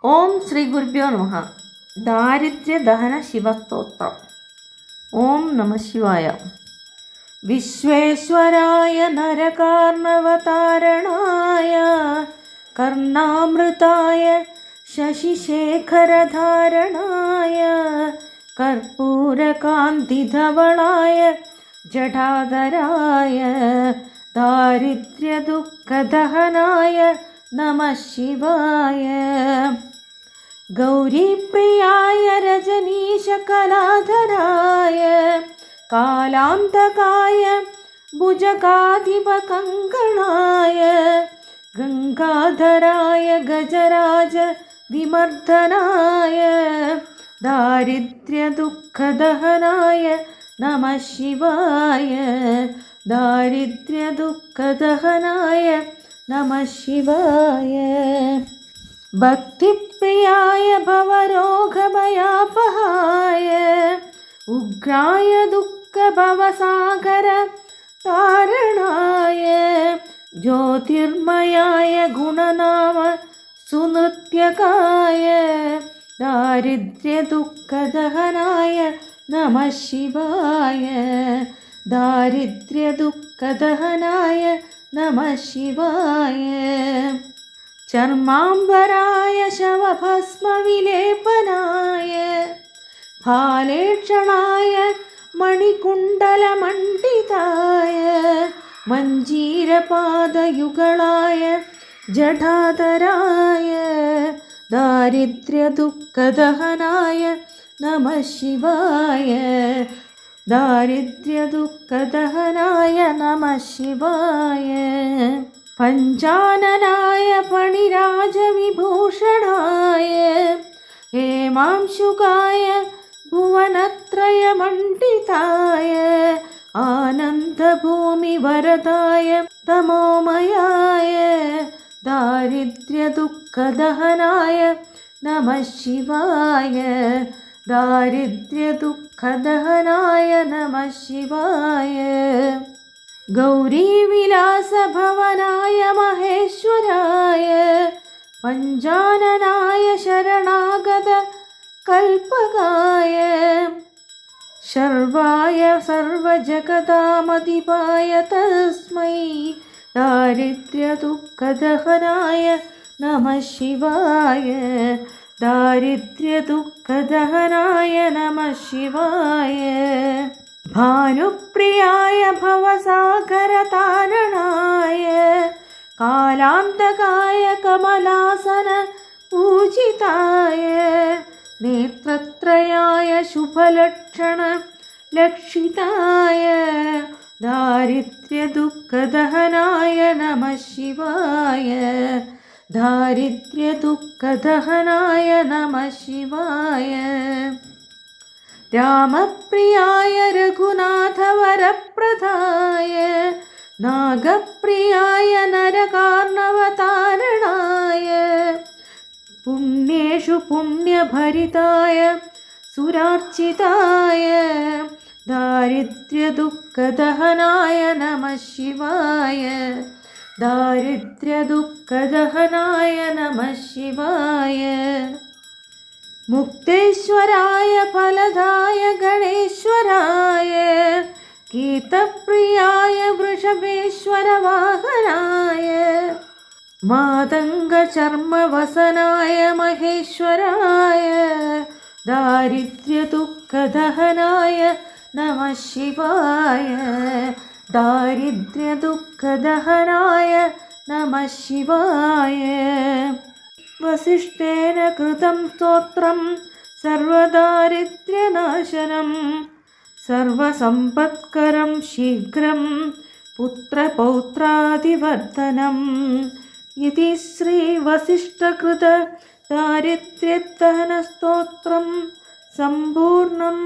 ഓം ശ്രീ ഗുരുഭ്യോ നമഃ. ദാരിദ്ര്യദഹന ശിവസ്തോത്രം. ഓം നമ ശിവായ. വിശ്വേശ്വരായ നരകാർണവതാരണായ കർണാമൃതായ ശശിശേഖരധാരണായ കർപ്പൂരകാന്തിധവളായ ജടാധരായ ദാരിദ്ര്യദുഃഖദഹനായ നമഃ ശിവായ. ഗൗരീപ്രിയായ രജനീശകലാധരായ കാലാന്തകായ ഭുജകാധിപകങ്കണായ ഗംഗാധരായ ഗജരാജ വിമർദ്ദനായ ദാരിദ്ര്യദുഃഖദഹനായ നമഃ ശിവായ. ദാരിദ്ര്യദുഃഖദഹനായ നമഃ ശിവായ. ഭക്തിപ്രിയായ ഭവരോഗഭയാപഹായ ഉഗ്രായ ദുഃഖഭവസാഗര താരണായ ജ്യോതിർമയായ ഗുണനാമ സുനൃത്യകായ ദാരിദ്ര്യദുഃഖദഹനായ നമഃ ശിവായ. ദാരിദ്ര്യദുഃഖദഹനായ നമഃ ശിവായ. ചർമാംബരായ ശവഭസ്മവിലേപനായ ഫാലേക്ഷണായ മണികുണ്ടലമണ്ഡിതായ മഞ്ജീരപാദയുഗളായ ജടാധരായ ദാരിദ്ര്യദുഃഖദഹനായ നമഃ ശിവായ. ദാരിദ്ര്യദുഃഖദഹനായ നമഃ ശിവായ. പഞ്ചാനനായ ഫണിരാജവിഭൂഷണായ ഹേമാംശുകായ ഭുവനത്രയമണ്ഡിതായ ആനന്ദഭൂമിവരദായ തമോമയായ ദാരിദ്ര്യദുഃഖദഹനായ നമഃ ശിവായ. ദാരിദ്ര്യദുഃഖദഹനായ നമഃ ശിവായ. ഗൗരീവിലാസഭവനായ മഹേശ്വരായ പഞ്ചാനനായ ശരണാഗത കൽപകായ ശർവായ സർവജഗതാമധിപായ തസ്മൈ ദാരിദ്ര്യദുഃഖദഹനായ നമഃ ശിവായ. ദാരിദ്ര്യദുഃഖദഹനായ നമഃ ശിവായ. ഭാനുപ്രിയായ ഭവസാഗരതാരണായ കാലാന്തകായ കമലാസന പൂജിതായ നേത്രത്രയായ ശുഭലക്ഷണ ലക്ഷിതായ ദാരിദ്ര്യദുഃഖദഹനായ നമഃ ശിവായ. ദാരിദ്ര്യദുഃഖദഹനായ നമഃ ശിവായ. രാമപ്രിയായ രഘുനാഥവരപ്രദായ നാഗപ്രിയായ നരകാർണവതാരണായ പുണ്യേഷു പുണ്യഭരിതായ സുരാർച്ചിതായ ദാരിദ്ര്യദുഃഖദഹനായ നമഃ ശിവായ. ദാരിദ്ര്യദുഃഖദഹനായ നമഃ ശിവായ. മുക്തേശ്വരായ ഫലദായ ഗണേശ്വരായ ഗീതപ്രിയായ വൃഷഭേശ്വരവാഹനായ മാതംഗചർമ്മവസനായ മഹേശ്വരായ ദാരിദ്ര്യദുഃഖദഹനായ നമഃ ശിവായ. ദാരിദ്ര്യദുഃഖദഹനായ നമഃ ശിവായ. വസിഷ്ഠേന കൃതം സ്തോത്രം സർവദാരിദ്ര്യനാശനം സർവസമ്പത്കരം ശീഘ്രം പുത്രപൗത്രാദിവർദ്ധനം ഇതി ശ്രീ വസിഷ്ഠകൃത ദാരിദ്ര്യദഹന സ്തോത്രം സമ്പൂർണം.